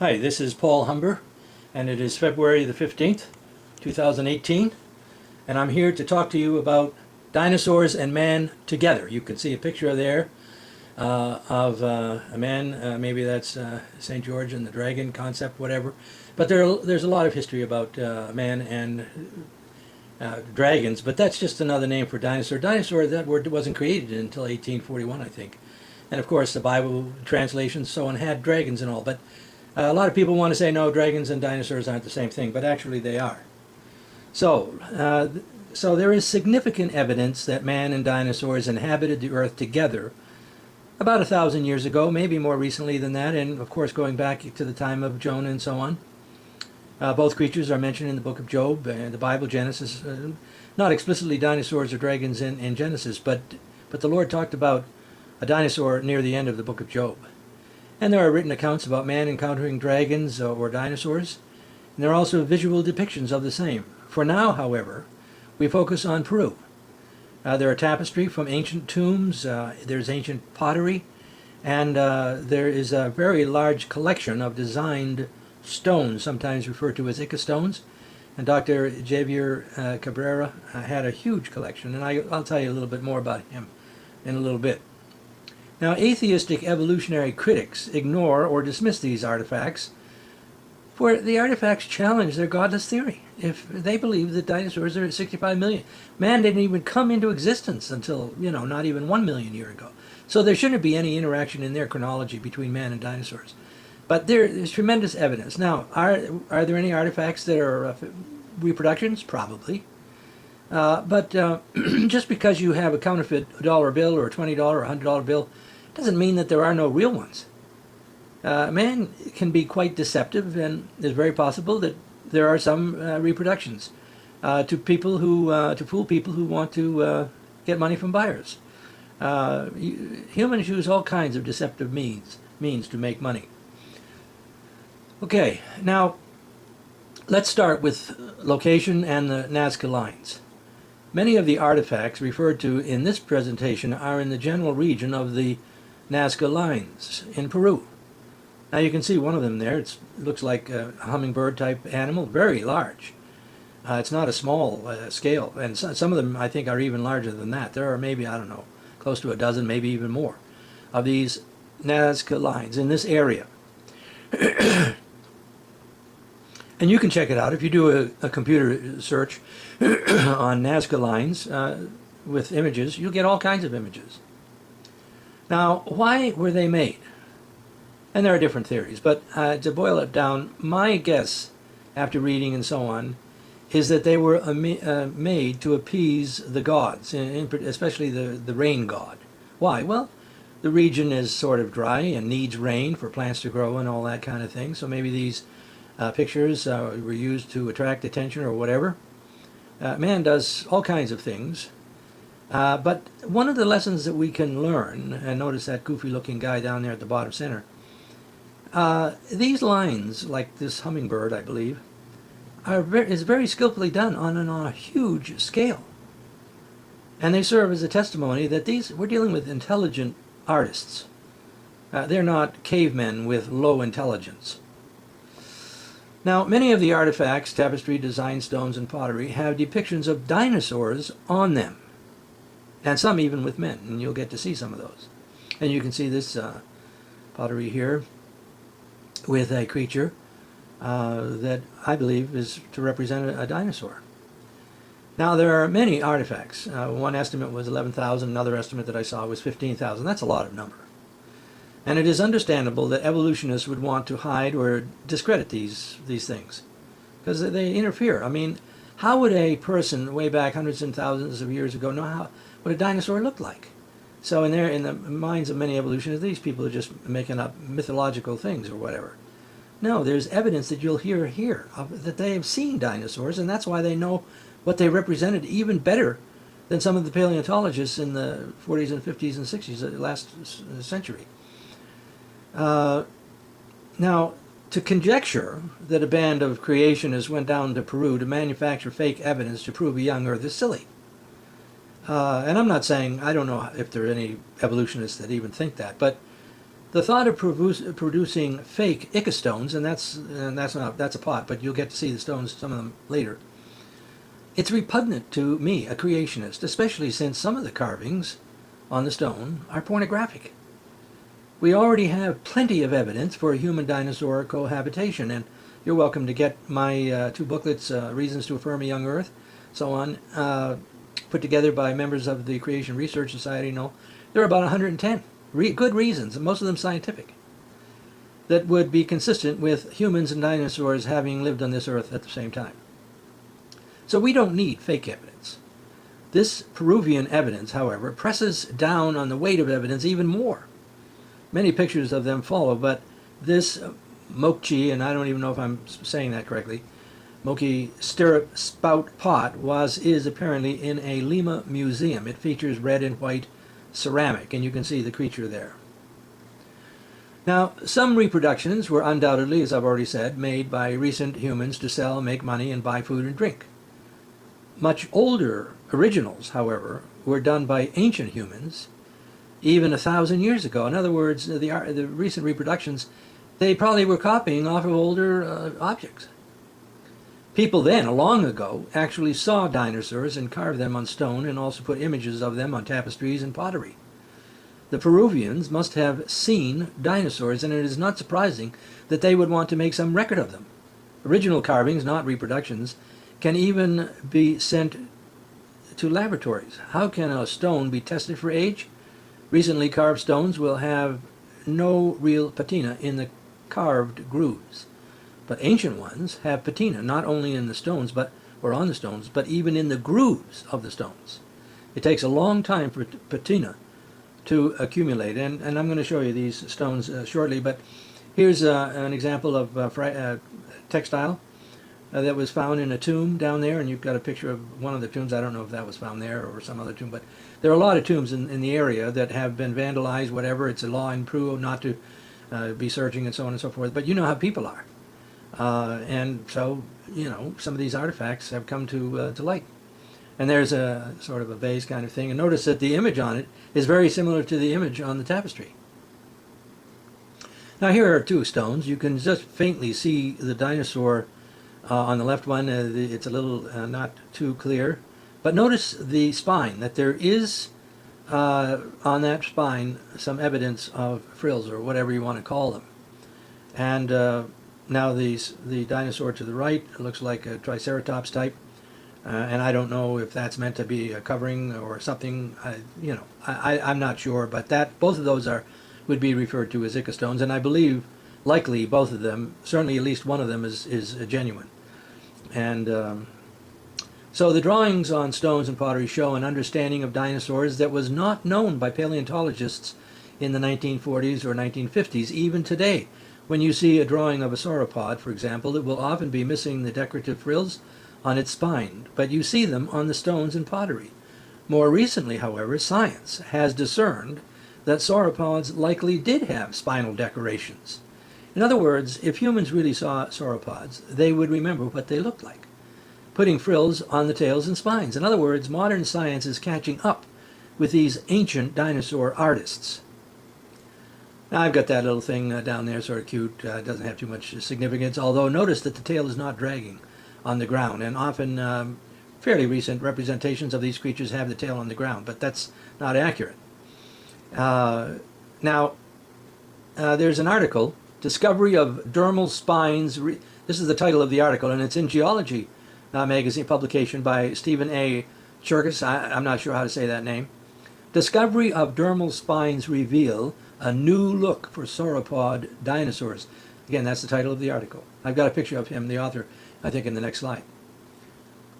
Hi, this is Paul Humber, and it is February the 15th, 2018, and I'm here to talk to you about dinosaurs and man together. You can see a picture there of a man, maybe that's St. George and the dragon concept, whatever. But there's a lot of history about man and dragons, but that's just another name for dinosaur. Dinosaur, that word wasn't created until 1841, I think. And of course, the Bible translations, so on, had dragons and all, but a lot of people want to say, no, dragons and dinosaurs aren't the same thing, but actually they are. So there is significant evidence that man and dinosaurs inhabited the earth together about 1,000 years ago, maybe more recently than that, and of course going back to the time of Jonah and so on. Both creatures are mentioned in the book of Job, the Bible, Genesis, not explicitly dinosaurs or dragons in Genesis, but the Lord talked about a dinosaur near the end of the book of Job. And there are written accounts about man encountering dragons or dinosaurs, and there are also visual depictions of the same. For now, however, we focus on Peru. There are tapestry from ancient tombs, there's ancient pottery, and there is a very large collection of designed stones, sometimes referred to as Ica stones. And Dr. Javier Cabrera had a huge collection, and I'll tell you a little bit more about him in a little bit. Now, atheistic evolutionary critics ignore or dismiss these artifacts, for the artifacts challenge their godless theory. If they believe that dinosaurs are 65 million, man didn't even come into existence until, not even 1 million years ago. So there shouldn't be any interaction in their chronology between man and dinosaurs. But there's tremendous evidence. Now, are there any artifacts that are reproductions? Probably. But just because you have a counterfeit dollar bill or a $20 or $100 bill doesn't mean that there are no real ones. Man can be quite deceptive, and it's very possible that there are some reproductions to fool people who want to get money from buyers. Humans use all kinds of deceptive means to make money. Okay, now let's start with location and the Nazca lines. Many of the artifacts referred to in this presentation are in the general region of the Nazca lines in Peru. Now you can see one of them there. It looks like a hummingbird type animal, very large. It's not a small scale, and some of them I think are even larger than that. There are maybe, I don't know, close to a dozen, maybe even more, of these Nazca lines in this area. And you can check it out if you do a computer search on Nazca lines with images. You'll get all kinds of images. Now, why were they made? And there are different theories, but to boil it down, my guess, after reading and so on, is that they were made to appease the gods, especially the rain god. Why? Well, the region is sort of dry and needs rain for plants to grow and all that kind of thing, so maybe these pictures were used to attract attention or whatever. Man does all kinds of things. But one of the lessons that we can learn, and notice that goofy looking guy down there at the bottom center, these lines, like this hummingbird I believe, is very skillfully done on a huge scale. And they serve as a testimony that we're dealing with intelligent artists. They're not cavemen with low intelligence. Now, many of the artifacts, tapestry, design stones, and pottery have depictions of dinosaurs on them. And some even with men, and you'll get to see some of those. And you can see this pottery here with a creature that I believe is to represent a dinosaur. Now, there are many artifacts. One estimate was 11,000, another estimate that I saw was 15,000. That's a lot of number. And it is understandable that evolutionists would want to hide or discredit these things, because they interfere. I mean, how would a person way back hundreds and thousands of years ago know what a dinosaur looked like? So in the minds of many evolutionists, these people are just making up mythological things or whatever. No, there's evidence that you'll hear here that they have seen dinosaurs, and that's why they know what they represented even better than some of the paleontologists in the 40s and 50s and 60s of the last century. Now, to conjecture that a band of creationists went down to Peru to manufacture fake evidence to prove a young Earth is silly. And I'm not saying, I don't know if there are any evolutionists that even think that, but The thought of producing fake ichthyostones, and that's a pot, but you'll get to see the stones, some of them later. It's repugnant to me, a creationist, especially since some of the carvings on the stone are pornographic. We already have plenty of evidence for human-dinosaur cohabitation, and you're welcome to get my 2 booklets, Reasons to Affirm a Young Earth, so on, put together by members of the Creation Research Society. No, there are about 110 good reasons, and most of them scientific, that would be consistent with humans and dinosaurs having lived on this earth at the same time. So we don't need fake evidence. This Peruvian evidence, however, presses down on the weight of evidence even more. Many pictures of them follow, but this Mochi, and I don't even know if I'm saying that correctly, Mochi stirrup spout pot is apparently in a Lima museum. It features red and white ceramic, and you can see the creature there. Now, some reproductions were undoubtedly, as I've already said, made by recent humans to sell, make money, and buy food and drink. Much older originals, however, were done by ancient humans, even 1,000 years ago. In other words, the recent reproductions, they probably were copying off of older objects. People then, long ago, actually saw dinosaurs and carved them on stone and also put images of them on tapestries and pottery. The Peruvians must have seen dinosaurs, and it is not surprising that they would want to make some record of them. Original carvings, not reproductions, can even be sent to laboratories. How can a stone be tested for age? Recently carved stones will have no real patina in the carved grooves. But ancient ones have patina, not only in the stones, or on the stones, but even in the grooves of the stones. It takes a long time for patina to accumulate, and I'm going to show you these stones shortly, but here's an example of textile that was found in a tomb down there, and you've got a picture of one of the tombs. I don't know if that was found there or some other tomb, but there are a lot of tombs in the area that have been vandalized, whatever. It's a law in Peru not to be searching and so on and so forth, but you know how people are. And so, you know, some of these artifacts have come to light. And there's a sort of a vase kind of thing, and notice that the image on it is very similar to the image on the tapestry. Now here are 2 stones. You can just faintly see the dinosaur on the left one. It's a little not too clear, but notice the spine, that there is on that spine some evidence of frills, or whatever you want to call them. And now the dinosaur to the right looks like a Triceratops type, and I don't know if that's meant to be a covering or something. I'm not sure, but both of those would be referred to as ichthyostones, and I believe likely both of them, certainly at least one of them, is genuine. And so the drawings on stones and pottery show an understanding of dinosaurs that was not known by paleontologists in the 1940s or 1950s. Even today, when you see a drawing of a sauropod, for example, it will often be missing the decorative frills on its spine, but you see them on the stones and pottery. More recently, however, science has discerned that sauropods likely did have spinal decorations. In other words, if humans really saw sauropods, they would remember what they looked like, putting frills on the tails and spines. In other words, modern science is catching up with these ancient dinosaur artists. Now I've got that little thing down there, sort of cute. It doesn't have too much significance, although notice that the tail is not dragging on the ground, and often fairly recent representations of these creatures have the tail on the ground, but that's not accurate. Now, there's an article, Discovery of Dermal Spines. This is the title of the article, and it's in Geology magazine publication by Stephen A. Cherkis. I'm not sure how to say that name. Discovery of Dermal Spines Reveal a New Look for Sauropod Dinosaurs. Again, that's the title of the article. I've got a picture of him, the author, I think, in the next slide.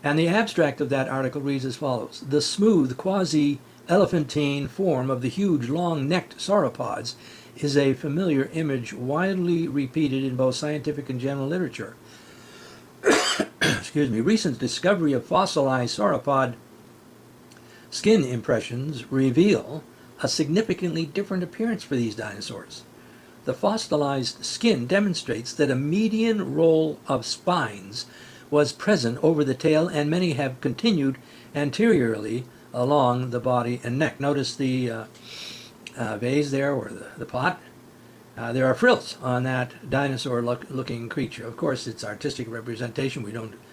And the abstract of that article reads as follows. The smooth, quasi-elephantine form of the huge, long-necked sauropods is a familiar image widely repeated in both scientific and general literature. Excuse me. Recent discovery of fossilized sauropod skin impressions reveal a significantly different appearance for these dinosaurs. The fossilized skin demonstrates that a median row of spines was present over the tail, and many have continued anteriorly along the body and neck. Notice the vase there, or the pot. There are frills on that dinosaur-looking creature. Of course, it's artistic representation.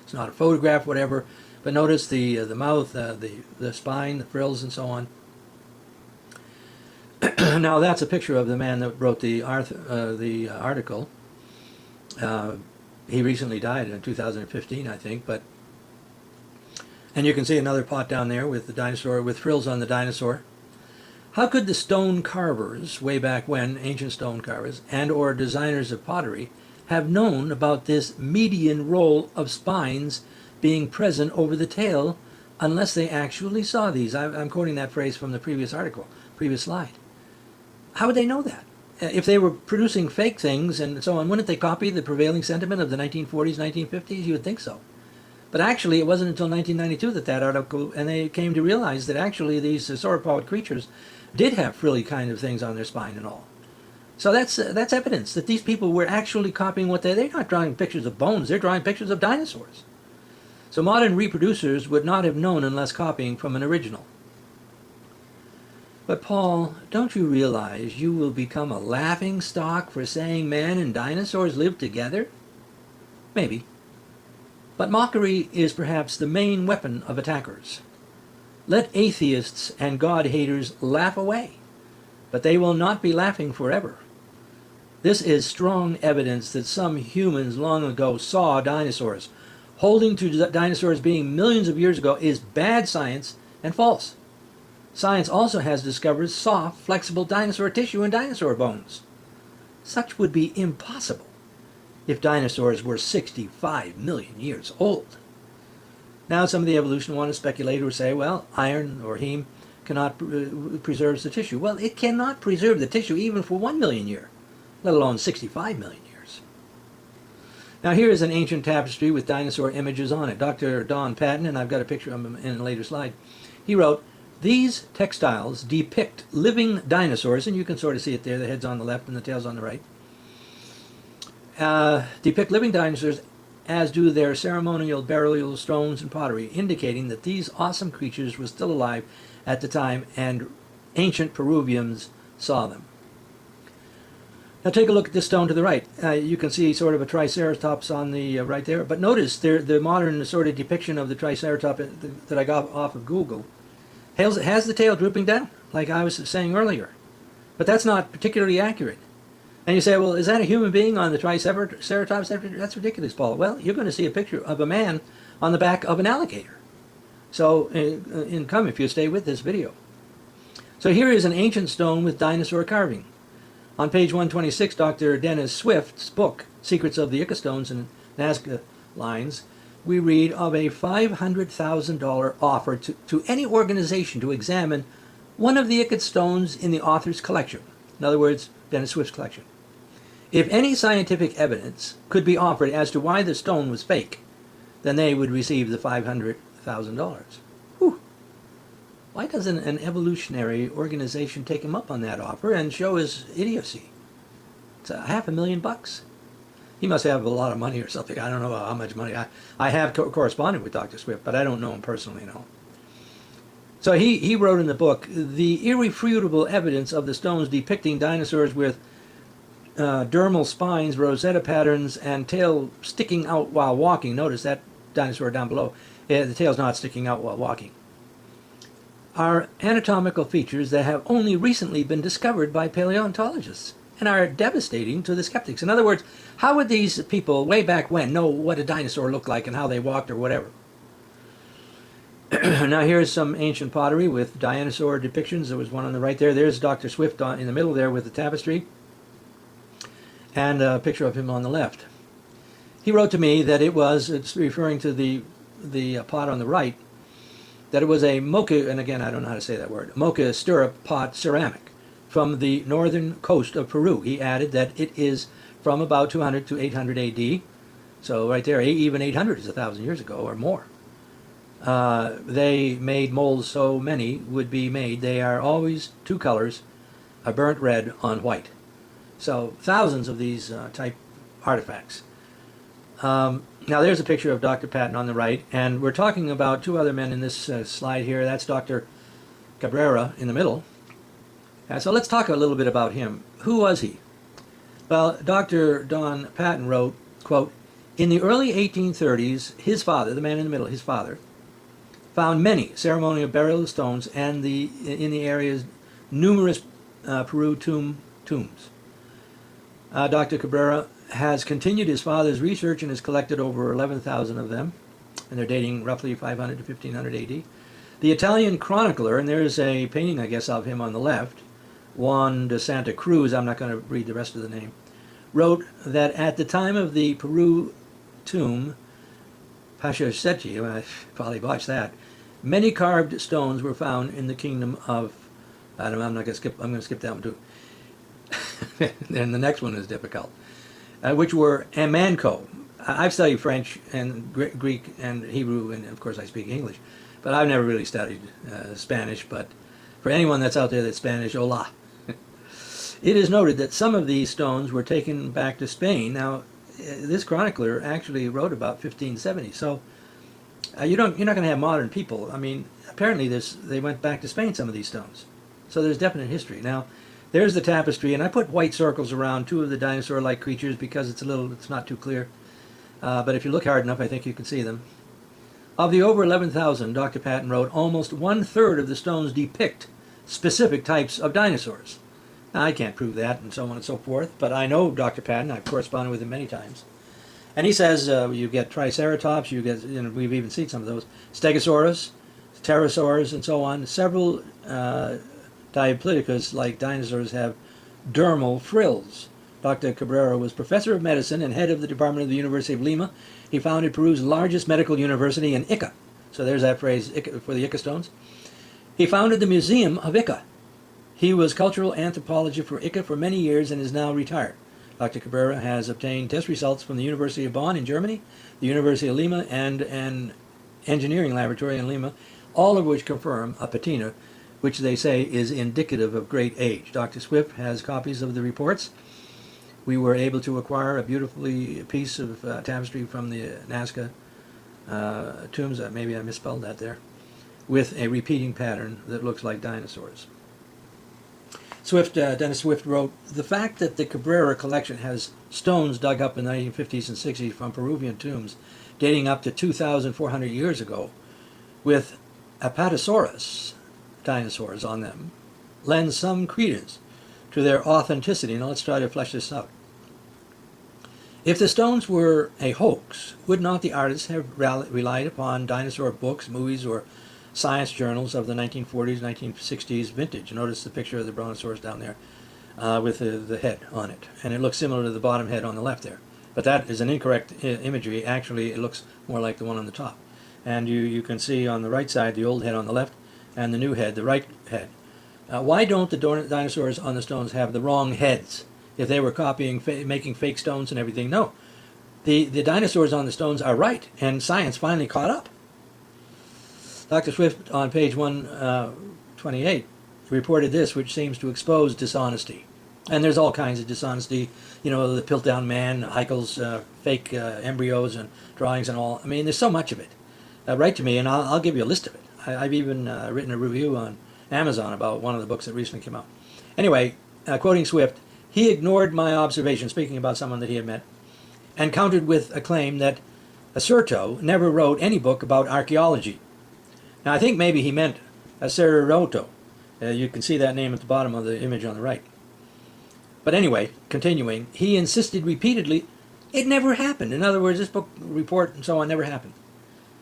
It's not a photograph, whatever. But notice the mouth, the spine, the frills, and so on. Now that's a picture of the man that wrote the article. He recently died in 2015, I think. And you can see another pot down there with the dinosaur, with frills on the dinosaur. How could the stone carvers, way back when, ancient stone carvers, and or designers of pottery, have known about this median roll of spines being present over the tail unless they actually saw these? I'm quoting that phrase from the previous article, previous slide. How would they know that? If they were producing fake things and so on, wouldn't they copy the prevailing sentiment of the 1940s, 1950s? You would think so. But actually, it wasn't until 1992 that article, and they came to realize that actually these sauropod creatures did have frilly kind of things on their spine and all. So that's evidence that these people were actually copying what they're not drawing pictures of bones, they're drawing pictures of dinosaurs. So modern reproducers would not have known unless copying from an original. But Paul, don't you realize you will become a laughing stock for saying man and dinosaurs lived together? Maybe. But mockery is perhaps the main weapon of attackers. Let atheists and God-haters laugh away, but they will not be laughing forever. This is strong evidence that some humans long ago saw dinosaurs. Holding to dinosaurs being millions of years ago is bad science and false. Science also has discovered soft, flexible dinosaur tissue and dinosaur bones. Such would be impossible if dinosaurs were 65 million years old. Now some of the evolutionists speculate or say, well, iron or heme cannot preserve the tissue. Well, it cannot preserve the tissue even for 1 million years, let alone 65 million years. Now here is an ancient tapestry with dinosaur images on it. Dr. Don Patton, and I've got a picture of him in a later slide, he wrote, "These textiles depict living dinosaurs," and you can sort of see it there, the head's on the left and the tail's on the right, depict living dinosaurs, as do their ceremonial burial stones and pottery, indicating that these awesome creatures were still alive at the time and ancient Peruvians saw them. Now take a look at this stone to the right. You can see sort of a triceratops on the right there, but notice the modern sort of depiction of the triceratops that I got off of Google has the tail drooping down, like I was saying earlier. But that's not particularly accurate. And you say, well, is that a human being on the triceratops? That's ridiculous, Paul. Well, you're going to see a picture of a man on the back of an alligator. So, come if you stay with this video. So here is an ancient stone with dinosaur carving. On page 126, Dr. Dennis Swift's book, Secrets of the Ichthyostones and Nazca Lines, we read of a $500,000 offer to any organization to examine one of the ichthyostones in the author's collection. In other words, Dennis Swift's collection. If any scientific evidence could be offered as to why the stone was fake, then they would receive the $500,000. Whew. Why doesn't an evolutionary organization take him up on that offer and show his idiocy? It's $500,000. He must have a lot of money or something. I don't know how much money. I have corresponded with Dr. Swift, but I don't know him personally, no. So he wrote in the book, the irrefutable evidence of the stones depicting dinosaurs with dermal spines, rosetta patterns, and tail sticking out while walking. Notice that dinosaur down below. The tail's not sticking out while walking. Are anatomical features that have only recently been discovered by paleontologists and are devastating to the skeptics. In other words, how would these people way back when know what a dinosaur looked like and how they walked or whatever? Now here's some ancient pottery with dinosaur depictions. There was one on the right there. There's Dr. Swift in the middle there with the tapestry. And a picture of him on the left. He wrote to me that it's referring to the pot on the right, that it was a mocha, and again I don't know how to say that word, mocha stirrup pot ceramic from the northern coast of Peru. He added that it is from about 200 to 800 AD. So right there, even 800 is 1,000 years ago or more. They made molds so many would be made. They are always two colors, a burnt red on white. So thousands of these type artifacts. Now there's a picture of Dr. Patton on the right, and we're talking about two other men in this slide here. That's Dr. Cabrera in the middle. So let's talk a little bit about him. Who was he? Well, Dr. Don Patton wrote, quote, "In the early 1830s, his father, the man in the middle, his father, found many ceremonial burial stones and in the area's numerous Peru tombs. Dr. Cabrera has continued his father's research and has collected over 11,000 of them, and they're dating roughly 500 to 1500 AD. The Italian chronicler, and there's a painting, I guess, of him on the left, Juan de Santa Cruz, I'm not going to read the rest of the name, wrote that at the time of the Peru tomb, Pachasechi, I probably botched that, many carved stones were found in the kingdom of, I'm going to skip that one too. And the next one is difficult, which were Amanco. I've studied French and Greek and Hebrew, and of course I speak English, but I've never really studied Spanish. But for anyone that's out there that's Spanish, hola. It is noted that some of these stones were taken back to Spain. Now, this chronicler actually wrote about 1570, so you're not going to have modern people. I mean, apparently they went back to Spain, some of these stones. So there's definite history. Now, there's the tapestry, and I put white circles around two of the dinosaur-like creatures because it's not too clear. But if you look hard enough, I think you can see them. Of the over 11,000, Dr. Patton wrote, almost 1/3 of the stones depict specific types of dinosaurs. Now, I can't prove that, and so on and so forth, but I know Dr. Patton. I've corresponded with him many times. And he says you get Triceratops, we've even seen some of those, Stegosaurus, Pterosaurs, and so on. Several Diplodocus, like dinosaurs, have dermal frills. Dr. Cabrera was professor of medicine and head of the department of the University of Lima. He founded Peru's largest medical university in Ica. So there's that phrase for the Ica stones. He founded the Museum of Ica. He was cultural anthropologist for Ica for many years and is now retired. Dr. Cabrera has obtained test results from the University of Bonn in Germany, the University of Lima, and an engineering laboratory in Lima, all of which confirm a patina, which they say is indicative of great age. Dr. Swift has copies of the reports. We were able to acquire a beautifully piece of tapestry from the Nazca tombs, maybe I misspelled that there, with a repeating pattern that looks like dinosaurs. Dennis Swift wrote, the fact that the Cabrera collection has stones dug up in the 1950s and 60s from Peruvian tombs dating up to 2,400 years ago with Apatosaurus dinosaurs on them lends some credence to their authenticity. Now let's try to flesh this out. If the stones were a hoax, would not the artists have relied upon dinosaur books, movies, or science journals of the 1940s, 1960s vintage? Notice the picture of the brontosaurus down there with the head on it. And it looks similar to the bottom head on the left there. But that is an incorrect imagery. Actually, it looks more like the one on the top. And you can see on the right side the old head on the left and the new head, the right head. Why don't the dinosaurs on the stones have the wrong heads? If they were copying, making fake stones and everything, no. The dinosaurs on the stones are right, and science finally caught up. Dr. Swift, on page 128, reported this, which seems to expose dishonesty. And there's all kinds of dishonesty, the Piltdown Man, Haeckel's fake embryos and drawings and all. I mean, there's so much of it. Write to me, and I'll give you a list of it. I've even written a review on Amazon about one of the books that recently came out. Anyway, quoting Swift, he ignored my observation, speaking about someone that he had met, and countered with a claim that Acerto never wrote any book about archaeology. Now, I think maybe he meant Acerto. You can see that name at the bottom of the image on the right. But anyway, continuing, he insisted repeatedly, it never happened. In other words, this book report and so on never happened.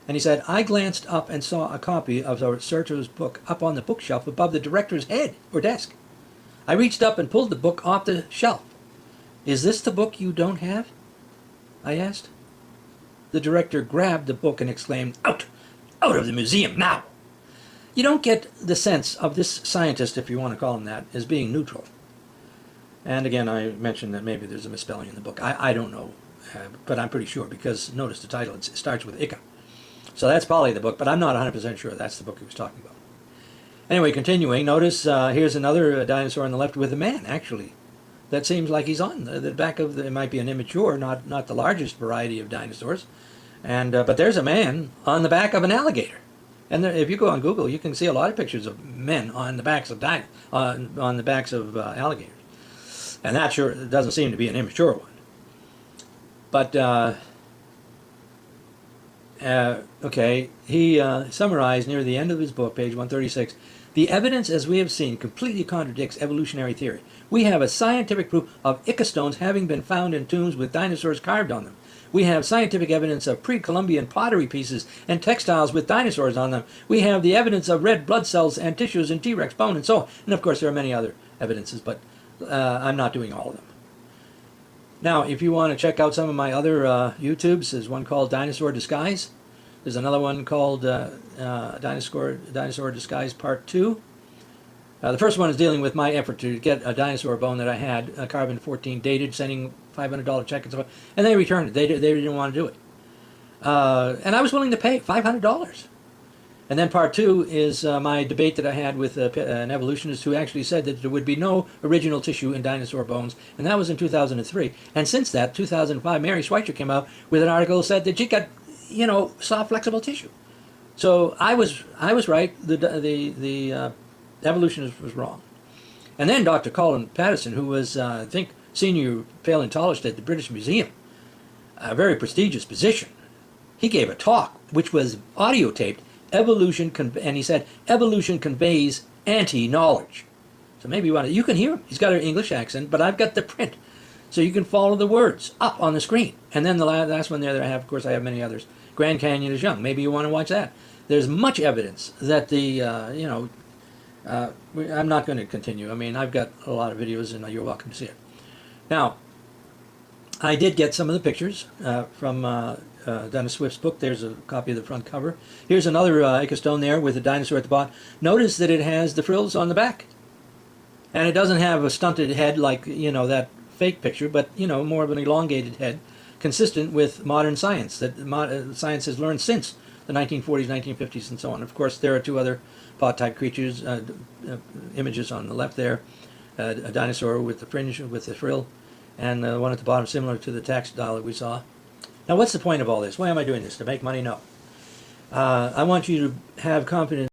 And he said, I glanced up and saw a copy of Acerto's book up on the bookshelf above the director's head or desk. I reached up and pulled the book off the shelf. Is this the book you don't have? I asked. The director grabbed the book and exclaimed, out of the museum, now! You don't get the sense of this scientist, if you want to call him that, as being neutral. And again, I mentioned that maybe there's a misspelling in the book. I don't know, but I'm pretty sure, because notice the title, it starts with Ica. So that's probably the book, but I'm not 100% sure that's the book he was talking about. Anyway, continuing, notice here's another dinosaur on the left with a man, actually. That seems like he's on the back of it might be an immature, not the largest variety of dinosaurs. And but there's a man on the back of an alligator. And if you go on Google, you can see a lot of pictures of men on the backs of alligators. And that sure doesn't seem to be an immature one. But, okay, he summarized near the end of his book, page 136, the evidence, as we have seen, completely contradicts evolutionary theory. We have a scientific proof of ichthyostones having been found in tombs with dinosaurs carved on them. We have scientific evidence of pre-Columbian pottery pieces and textiles with dinosaurs on them. We have the evidence of red blood cells and tissues in T-Rex bone and so on. And of course there are many other evidences, but I'm not doing all of them. Now, if you want to check out some of my other YouTubes, there's one called Dinosaur Disguise. There's another one called Dinosaur Disguise Part 2. The first one is dealing with my effort to get a dinosaur bone that I had, carbon-14 dated, sending $500 check and so on, and they returned it. They didn't want to do it. And I was willing to pay $500. And then part 2 is my debate that I had with an evolutionist who actually said that there would be no original tissue in dinosaur bones, and that was in 2003. And since that, 2005, Mary Schweitzer came out with an article that said that she got, soft, flexible tissue. So I was right. The evolutionist was wrong. And then Dr. Colin Patterson, who was, I think, senior paleontologist at the British Museum, a very prestigious position, he gave a talk which was audio taped. And he said, evolution conveys anti-knowledge. So maybe you can hear him. He's got an English accent, but I've got the print. So you can follow the words up on the screen. And then the last one there that I have, of course, I have many others. Grand Canyon is young. Maybe you want to watch that. There's much evidence that I'm not going to continue. I mean, I've got a lot of videos, and you're welcome to see it. Now, I did get some of the pictures from Dennis Swift's book. There's a copy of the front cover. Here's another ichthystone there with a dinosaur at the bottom. Notice that it has the frills on the back. And it doesn't have a stunted head like, that fake picture, but, more of an elongated head, consistent with modern science, that science has learned since the 1940s, 1950s, and so on. Of course, there are two other pod-type creatures, images on the left there, a dinosaur with the fringe, with the frill, and the one at the bottom similar to the textile that we saw. Now, what's the point of all this? Why am I doing this? To make money? No. I want you to have confidence